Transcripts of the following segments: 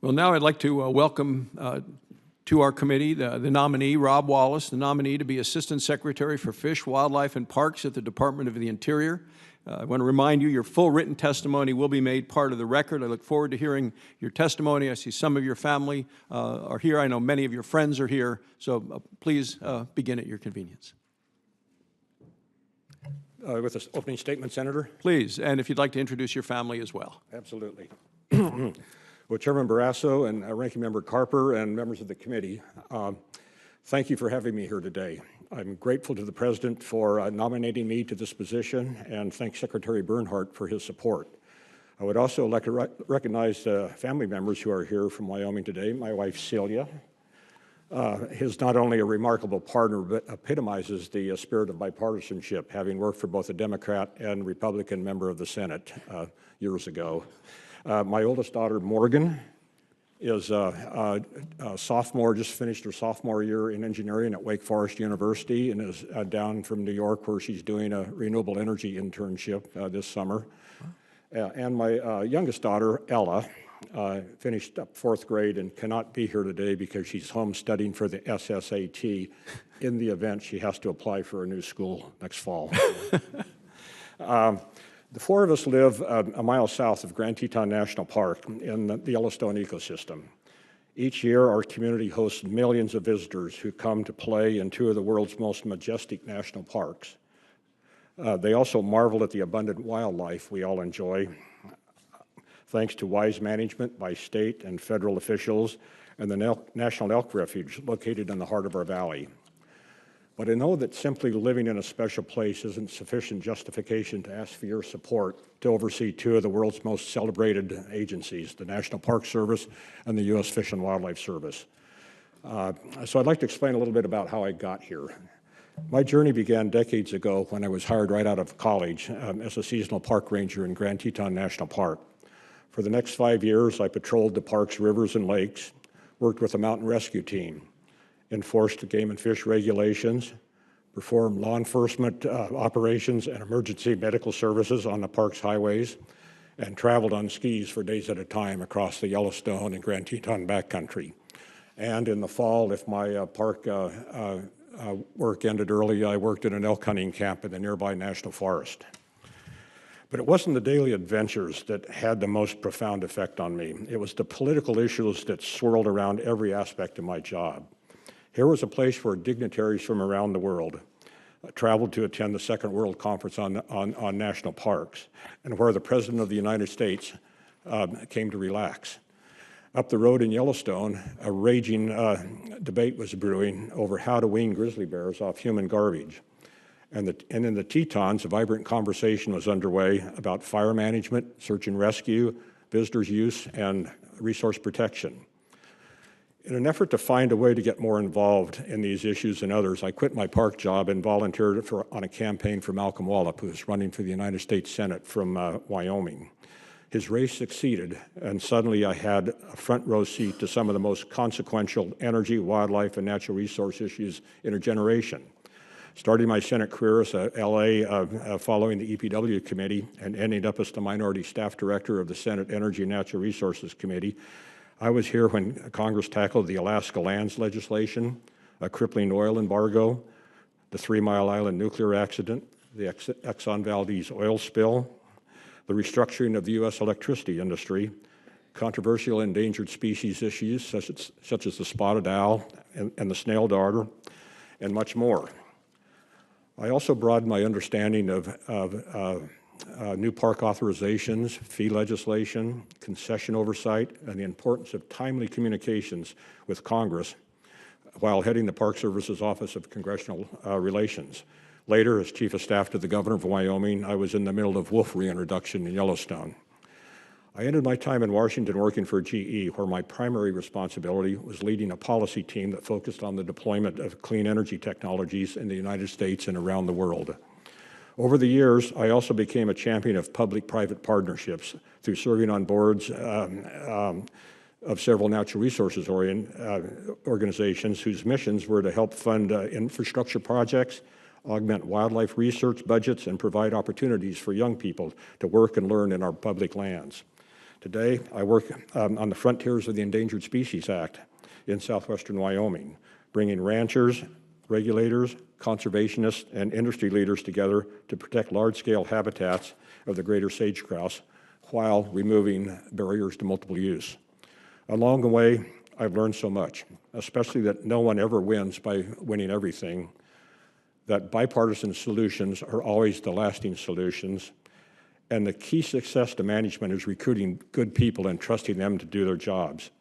Well, now I'd like to welcome to our committee the nominee, Rob Wallace, the nominee to be Assistant Secretary for Fish, Wildlife, and Parks at the Department of the Interior. I want to remind you your full written testimony will be made part of the record. I look forward to hearing your testimony. I see some of your family are here. I know many of your friends are here, so please begin at your convenience. With this opening statement, Senator? Please, and if you'd like to introduce your family as well. Absolutely. Well, Chairman Barrasso and Ranking Member Carper and members of the committee, thank you for having me here today. I'm grateful to the President for nominating me to this position and thank Secretary Bernhardt for his support. I would also like to recognize family members who are here from Wyoming today. My wife, Celia, is not only a remarkable partner, but epitomizes the spirit of bipartisanship, having worked for both a Democrat and Republican member of the Senate years ago. My oldest daughter, Morgan, is a sophomore, just finished her sophomore year in engineering at Wake Forest University and is down from New York where she's doing a renewable energy internship this summer. And my youngest daughter, Ella, finished up 4th grade and cannot be here today because she's home studying for the SSAT in the event she has to apply for a new school next fall. The four of us live a mile south of Grand Teton National Park in the Yellowstone ecosystem. Each year, our community hosts millions of visitors who come to play in two of the world's most majestic national parks. They also marvel at the abundant wildlife we all enjoy, thanks to wise management by state and federal officials and the National Elk Refuge located in the heart of our valley. But I know that simply living in a special place isn't sufficient justification to ask for your support to oversee two of the world's most celebrated agencies, the National Park Service and the U.S. Fish and Wildlife Service. So I'd like to explain a little bit about how I got here. My journey began decades ago when I was hired right out of college as a seasonal park ranger in Grand Teton National Park. For the next 5 years, I patrolled the park's rivers and lakes, worked with a mountain rescue team, enforced game and fish regulations, performed law enforcement operations and emergency medical services on the park's highways, and traveled on skis for days at a time across the Yellowstone and Grand Teton backcountry. And in the fall, if my park work ended early, I worked at an elk hunting camp in the nearby national forest. But it wasn't the daily adventures that had the most profound effect on me. It was the political issues that swirled around every aspect of my job. Here was a place where dignitaries from around the world traveled to attend the Second World Conference on National Parks, and where the President of the United States came to relax. Up the road in Yellowstone, a raging debate was brewing over how to wean grizzly bears off human garbage. And in the Tetons, a vibrant conversation was underway about fire management, search and rescue, visitors use, and resource protection. In an effort to find a way to get more involved in these issues and others, I quit my park job and volunteered on a campaign for Malcolm Wallop, who was running for the United States Senate from Wyoming. His race succeeded, and suddenly I had a front row seat to some of the most consequential energy, wildlife, and natural resource issues in a generation. Starting my Senate career as a LA following the EPW committee and ending up as the minority staff director of the Senate Energy and Natural Resources Committee, I was here when Congress tackled the Alaska lands legislation, a crippling oil embargo, the 3 Mile Island nuclear accident, the Exxon Valdez oil spill, the restructuring of the U.S. electricity industry, controversial endangered species issues such as the spotted owl and the snail darter, and much more. I also broadened my understanding of new park authorizations, fee legislation, concession oversight, and the importance of timely communications with Congress while heading the Park Service's Office of Congressional Relations. Later, as Chief of Staff to the Governor of Wyoming, I was in the middle of wolf reintroduction in Yellowstone. I ended my time in Washington working for GE, where my primary responsibility was leading a policy team that focused on the deployment of clean energy technologies in the United States and around the world. Over the years, I also became a champion of public-private partnerships through serving on boards of several natural resources organizations whose missions were to help fund infrastructure projects, augment wildlife research budgets, and provide opportunities for young people to work and learn in our public lands. Today, I work on the frontiers of the Endangered Species Act in southwestern Wyoming, bringing ranchers, regulators, conservationists, and industry leaders together to protect large-scale habitats of the greater sage grouse while removing barriers to multiple use. Along the way, I've learned so much, especially that no one ever wins by winning everything, that bipartisan solutions are always the lasting solutions, and the key success to management is recruiting good people and trusting them to do their jobs.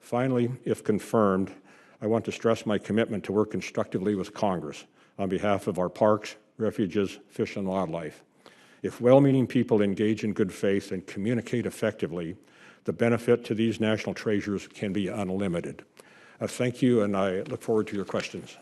Finally, if confirmed, I want to stress my commitment to work constructively with Congress on behalf of our parks, refuges, fish, and wildlife. If well-meaning people engage in good faith and communicate effectively, the benefit to these national treasures can be unlimited. Thank you, and I look forward to your questions.